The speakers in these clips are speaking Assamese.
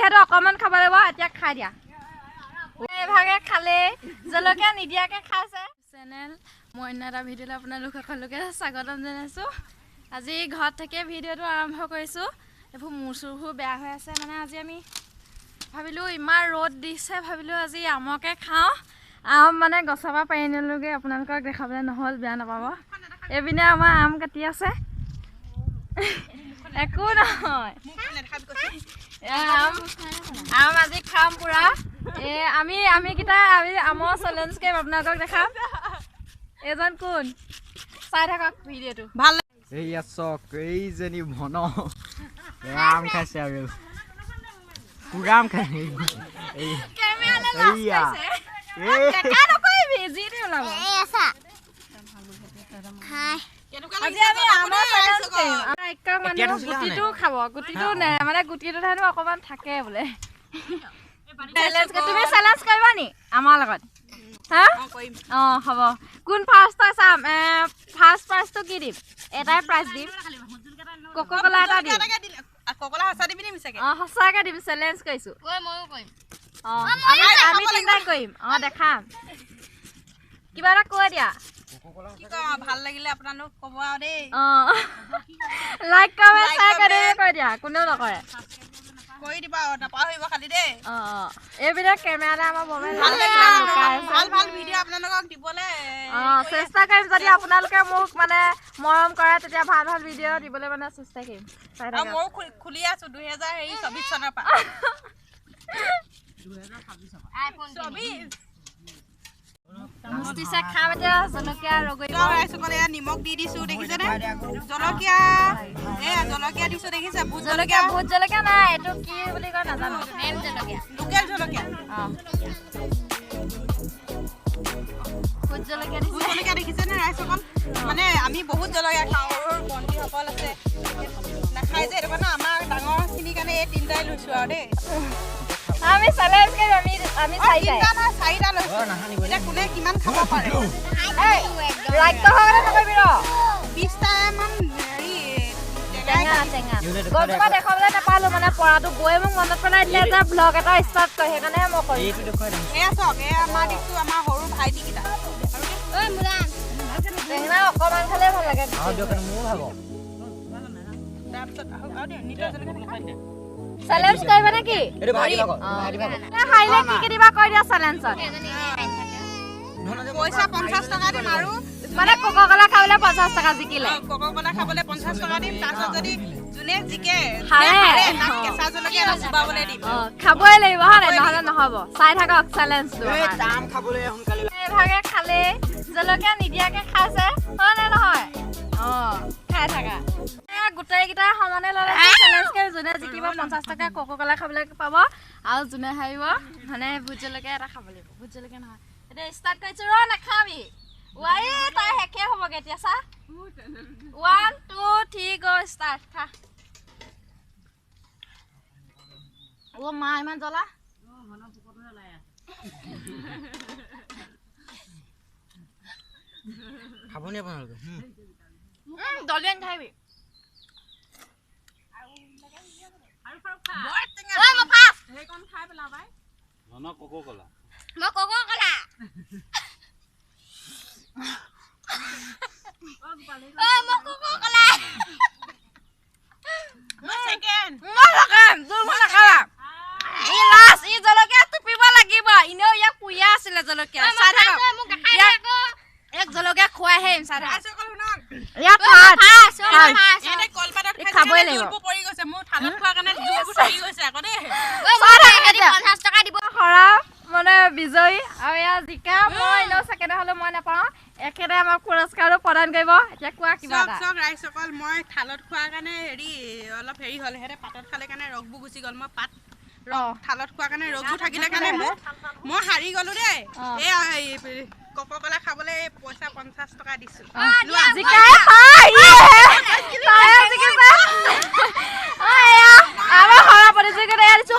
যিহেতু অকমান খাব লাগিব এতিয়া খাই দিয়া এভাগে খালে জলকীয়া নিদিয়াকে খাইছে চেনেল মই অন্য এটা ভিডিঅ'লৈ আপোনালোক সকলোকে স্বাগতম জনাইছোঁ আজি ঘৰত থেকে ভিডিঅ'টো আৰম্ভ কৰিছোঁ এইবোৰ মূৰ চুৰবোৰ বেয়া হৈ আছে মানে আজি আমি ভাবিলোঁ ইমান ৰ'দ দিছে ভাবিলোঁ আজি আমকে খাওঁ আম মানে গছৰ পৰা পাৰি আনিলোগৈ আপোনালোকক দেখাবলৈ নহ'ল বেয়া নাপাব এইপিনে আমাৰ আম কাটি আছে একো নহয় আম আজি খাম পুৰা আমি কেইটা আমি আমৰ চেলেঞ্জ কৰিম আপোনালোকক দেখাম এজন কোন চাই থাকক ভিডিঅ'টো ভাল এইয়া চক এইজনী ভন আম খাইছে আৰু পুৰা আম খাই এইয়া দেখা নকৰিবি যি দি ওলাব গুটিটো খাব গুটিটো মানে গুটিটো ঠাইতো অকমান থাকে বোলে তুমি চেলেঞ্জ কৰিবা নি আমাৰ লগত হা অঁ হ'ব কোন ফাৰ্ষ্ট হয় চাম ফাৰ্ষ্ট প্ৰাইজটো কি দিম এটাই প্ৰাইজ দিম কক' কলা এটা দিম অঁ সঁচাকৈ দিম চেলেঞ্জ কৰিছোঁ অঁ আমি তিনিটাই কৰিম অঁ দেখাম কিবা এটা কৈ দিয়া ভাল লাগিলে আপোনালোক ক'ব আৰু দেই লাইক কমেণ্ট শ্বেয়াৰ কৰি কৈ দিয়া কোনেও নকৰে কৰি দিবা নাপাহৰিব খালি দেই এইবিলাক কেমেৰাতে আমাৰ মোবাইল ভাল ভিডিঅ' আপোনালোকক দিবলৈ চেষ্টা কৰিম যদি আপোনালোকে মোক মানে মৰম কৰে তেতিয়া ভাল ভাল ভিডিঅ' দিবলৈ মানে চেষ্টা কৰিম ময়ো খুলি আছো 2024 চনৰ পৰা নিমখ দি দিছো দেখিছেনে জলকীয়া জলকীয়া দিছো দেখিছে ভোট জলকীয়া নাই এইটো কি বুলি কয় নাজানো লোকেল জলকীয়া ভোট জলকীয়া দেখিছেনে ৰাইজ অকল মানে আমি বহুত জলকীয়া খাওঁ সৰু ভণ্টিসকল আছে নাখাই যে সেইটো কাৰণে আমাৰ ডাঙৰখিনিৰ কাৰণে এই তিনিটাই লৈছো আৰু দেই আমি চেলেঞ্জ কৰিম আমি চাৰিটা লৈছো এতিয়া কোনে কিমান খাব পাৰে ৰাইটো হ'লে নকৰিবি ৰ 20টা মান গছজোপা দেখাবলৈ নাপালো মানে পৰাটো গৈ মোক মনত পেলাই দিলে যে ব্লগ এটা ষ্টাৰ্ট কৰে সেইকাৰণে মই কৰিম এয়া চাওক এয়া আমাৰ দিছো আমাৰ সৰু ভাইটিকেইটা টেঙা অকণমান খালে ভাল লাগে চেলেঞ্জ কৰিবা নেকি হাইলাইট কি দিবা কৈ দিয়া চেলেঞ্জত পইচা 50 টকা দিম আৰু মানে কক' কলা খাবলৈ 50 টকা জিকিলে কক' কলা খাবলৈ 50 টকা দিম তাৰপিছত যদি যোনে জিকে তাক কেঁচা জলকীয়া এটা চুবাবলৈ দিম খাবই লাগিব হয় নহ'লে নহ'ব চাই থাকক চেলেঞ্জটো আম খাবলৈ সোনকালে এইভাগে খালে জলকীয়া নিদিয়াকে খাইছে হয় নে নহয় খাই থাকা গোটেইকেইটাই সমানে ল'লে চেলেঞ্জ কৰি যোনে জিকিব 50 টকা কক' কলা খাবলৈ পাব আৰু যোনে হাৰিব মানে ভোট জলকীয়া এটা খাব লাগিব ভোট জলকীয়া নহয় এতিয়া ষ্টাৰ্ট কৰিছোঁ ৰ নাখাবি ৱাই তাই শেষে হ'বগৈ এতিয়া চা 1 2 3 গো ষ্টাৰ্ট খা মা ইমান জ্বলা খাবনি আপোনালোকে দলিয়ান খাবি জলকীয়া খুৱাইহে খাবই লাগিব মানে বিজয়ী আৰু ইয়াৰ জিকা মই এনেও ছেকেণ্ড হ'লেও মই নাপাওঁ একেবাৰে আমাক পুৰস্কাৰো প্ৰদান কৰিব এতিয়া কোৱা কিবা ৰাইজসকল মই থালত খোৱাৰ কাৰণে অলপ হেৰি হ'ল সিহঁতে পাতত খালে কাৰণে ৰসবোৰ গুচি গ'ল মই পাত থালত খোৱাৰ কাৰণে ৰসবোৰ থাকিলে কাৰণে মই হাৰি গ'লো দেই কক' কলা খাবলৈ পইচা 50 টকা দিছো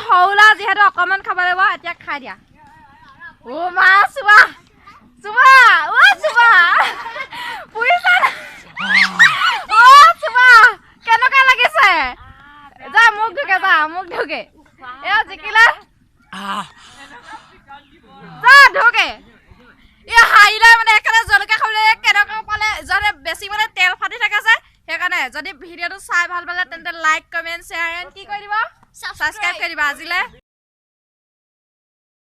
সৌলা যিহেতু অকণমান খাব লাগিব এতিয়া খাই দিয়া মা চুবা চুবা চুবা কেনেকুৱা লাগিছে যা মোক ঢুকে এয়া জিকিলে যা ঢোকে এয়া হাইলে মানে একেবাৰে জলকীয়া খাবলৈ কেনেকুৱা পালে যদি বেছি মানে তেল ফাটি থাকে যে সেইকাৰণে যদি ভিডিঅ'টো চাই ভাল পালে তেন্তে লাইক কমেণ্ট শ্বেয়াৰ এণ্ড কি কৰি দিব ছাবস্ক্ৰাইব কৰি দিব আজিলে